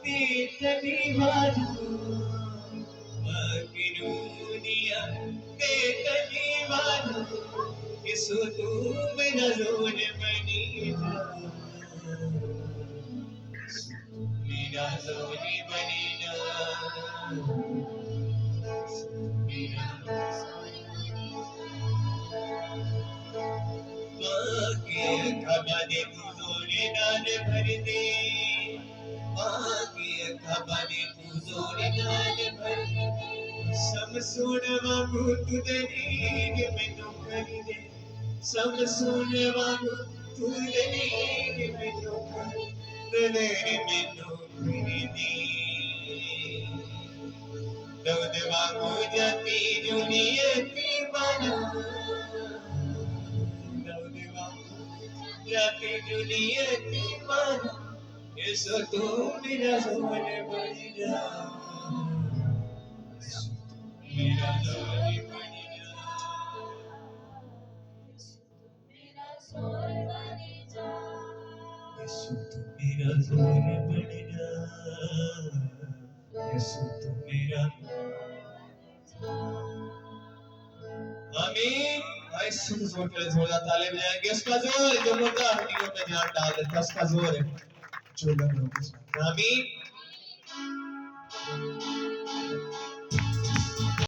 तेतनी वाला मगनूनिया तेतनी वाला इसो तू मेरा जोन बनी जा मेरा जोनी बनी जा मेरा के खबने तू जोने नाल भर दे के खबने तू जोने नाल भर दे सब सुन वांगू तू दनीग मैनू कर दे सब सुन वांगू तू दनीग मैनू कर दे मैनू कर दे दौद वांगू जाती दुनिया की बना जाती दुनिया की माना ऐसा तू मेरा जोन बन जा मेरा जोन बन जा यीशु तू मेरा जोन बन जा यीशु तू मेरा आमीन। यीशु को जोर के जोरदार ताली बजाएंगे उसका जोर जो मुर्दा हड्डियों में जान डाल देता उसका जोर है जो लग रहा है आमीन।